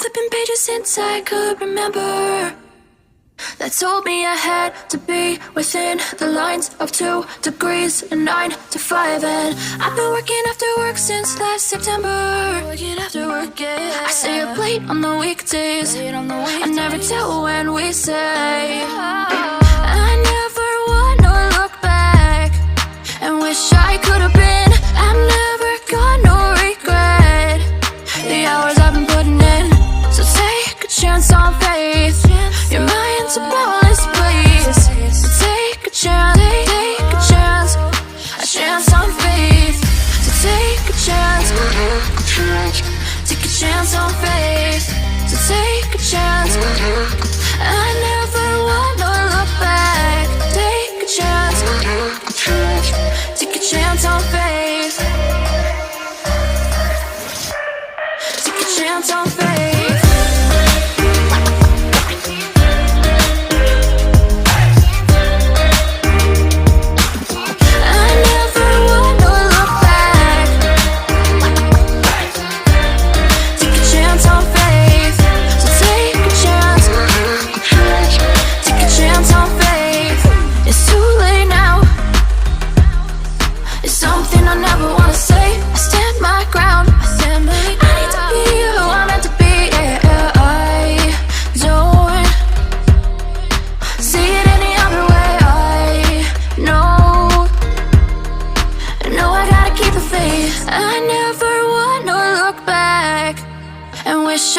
flipping pages since I could remember, that told me I had to be within the lines of 2 degrees and 9 to 5. And I've been working after work since last September. Working after work, yeah. I stay up late on the weekdays. I never tell when we say. I never wanna look back and wish I could have been. I've never got no regret. The hours I've been putting in, so take a chance on faith. Your mind's a boundless place. So take a chance, take a chance, a chance on faith. So take a chance, take a chance on faith. So take a chance. I never wanna look back. Take a chance, take a chance on faith. Take a chance on faith.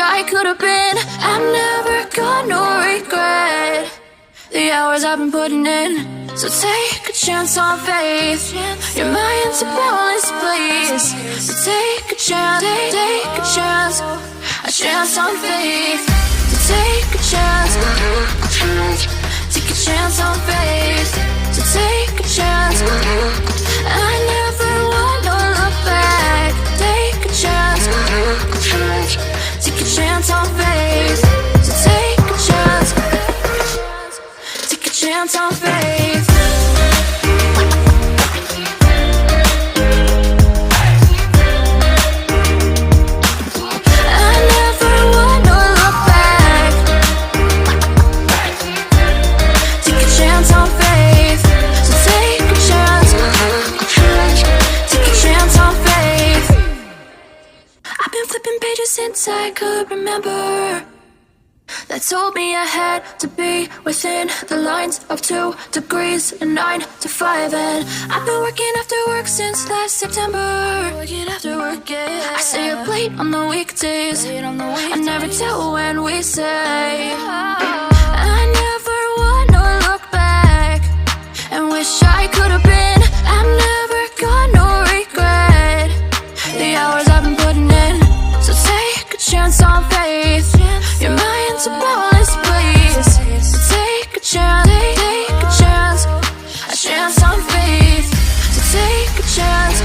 I could have been. I've never got no regret. The hours I've been putting in, so take a chance on faith. Your mind's a boundless place. So take a chance, take a chance, a chance on faith. So take a chance, take a chance on faith. So take a chance. I never wanna look back. Take a chance. Take a chance on faith. So take a chance. Take a chance on faith. I never wanna look back. Take a chance on faith. So take a chance. Take a chance on faith. I've been flipping pages since I could remember, that told me I had to be within the lines of 2 degrees and 9 to 5. And I've been working after work since last September. Working after work, yeah. I stay up late on the weekdays. I never tell when we say. I never wanna look back and wish I could have been. I've never got no regret. The hours I've been putting in, so take a chance on faith. Your mind's a boundless place. So take a chance, take a chance, a chance on faith. So take a chance,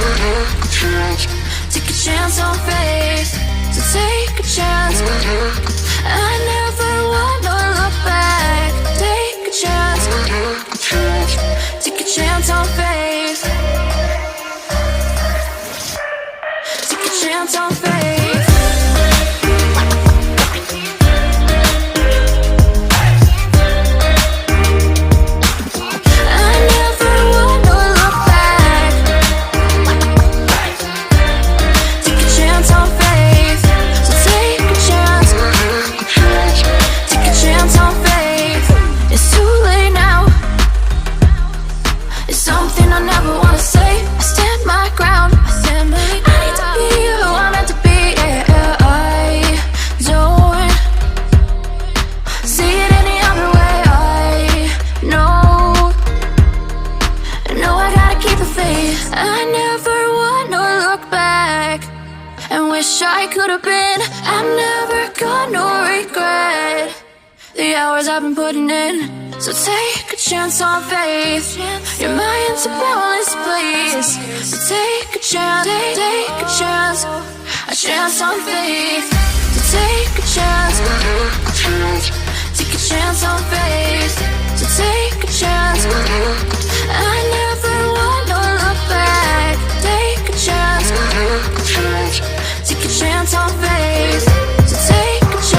take a chance on faith. So take a chance. I never wanna look back. Take a chance, take a chance on faith. Take a chance on faith. I could have been. I've never got no regret. The hours I've been putting in, so take a chance on faith. Your mind's a boundless place. So take a chance, take a chance, a chance on faith. So take a chance, take a chance on faith. So take a chance. I never wanna look back. Take a chance. Take a chance on faith. So take a chance.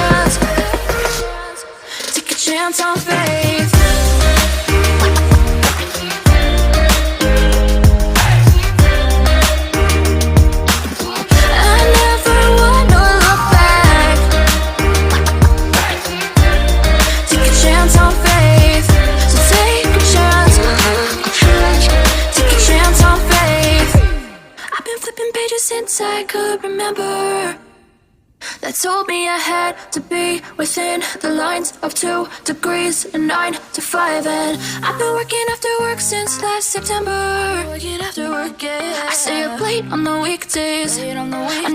told me I had to be within the lines of 2 degrees and 9 to 5. And I've been working after work since last September. Working after work, yeah. I stay up late on the weekdays. I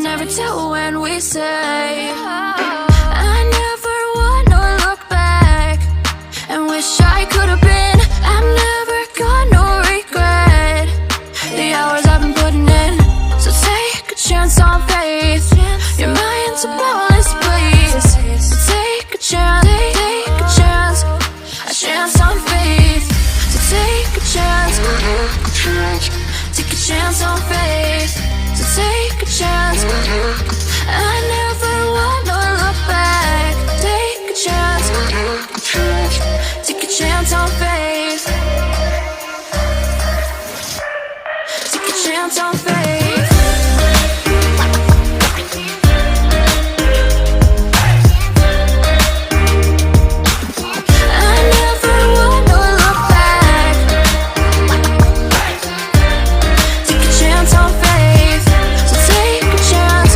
never tell when we say. I never wanna look back and wish I could have been. I've never got no regret. The hours I've been putting in. So take a chance on faith. Your mind's a boundless place. So take a chance, take a chance. A chance on faith. So take a chance, take a chance on faith. So take a chance. I never wanna look back. Take a chance, take a chance on faith. Take a chance on faith. I never wanna look back. Take a chance on faith. So take a chance.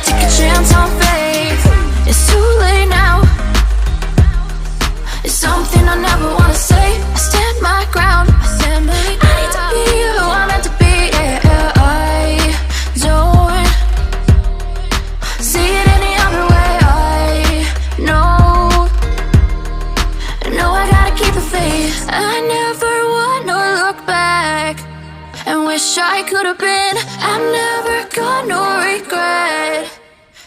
Take a chance on faith. It's too late now. It's something I never wanna say. I stand my ground. I need to be who I'm meant to be. Yeah, I don't see it any other way. I know I gotta keep the faith. I never wanna look back and wish I could have been. I've never got no regret.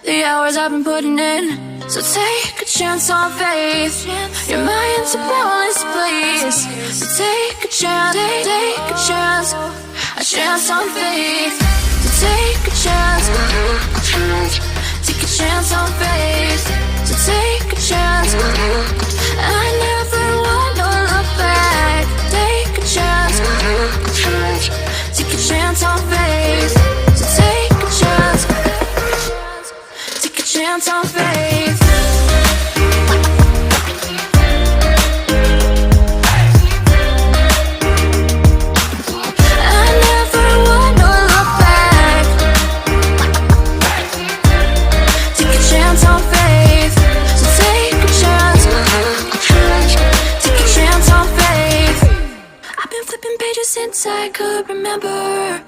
The hours I've been putting in. So take a chance on faith. Your mind's a boundless place. So take a chance, take a chance. A chance on faith. So take a chance. Take a chance on faith. So take a chance. I never wanna look back. Take a chance. Take a chance on faith. So take a chance. Take a chance on faith. I never wanna look back. Take a chance on faith. So take a chance. Take a chance on faith. I've been flipping pages since I could remember.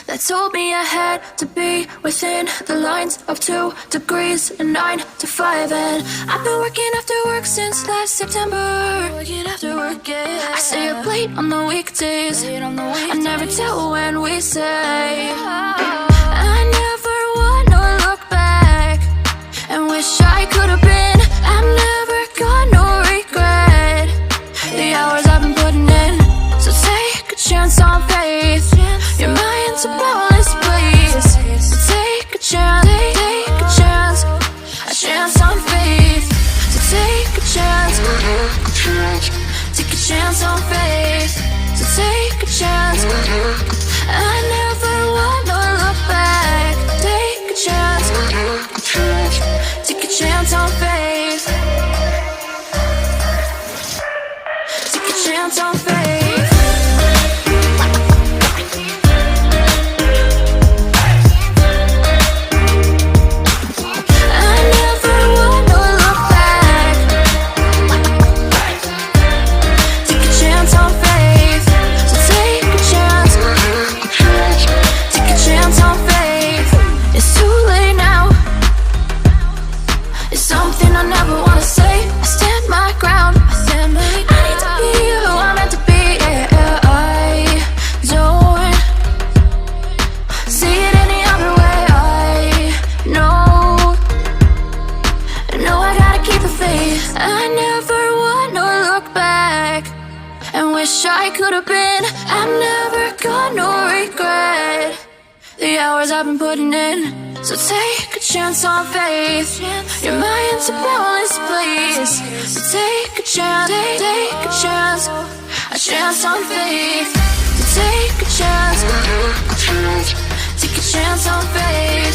That told me I had to be within the lines of 2 degrees and 9 to 5. And I've been working after work since last September. Working after work, yeah. I stay up late on the weekdays. I never tell when we say. I never wanna look back and wish I could have been. I've never got no regret. The hours I've been putting in. So take a chance on faith. Your mind's a boundless place. So take a chance, take a chance. A chance on faith. So take a chance. Take a chance on faith. So take a chance. I never wanna look back. Take a chance. Take a chance on faith. Take a chance on faith. I never wanna look back. Take a chance on faith. So take a chance. Take a chance on faith. It's too late now. It's something I never wanna say. I stand my ground. I need to be who I'm meant to be. Yeah, I don't see it any other way. I know I gotta keep the faith. I never wanna look back and wish I could have been. I've never got no regret. The hours I've been putting in. So take a chance on faith. Your mind's a boundless place. So take a chance, take a chance. A chance on faith. So take a chance. Take a chance on faith.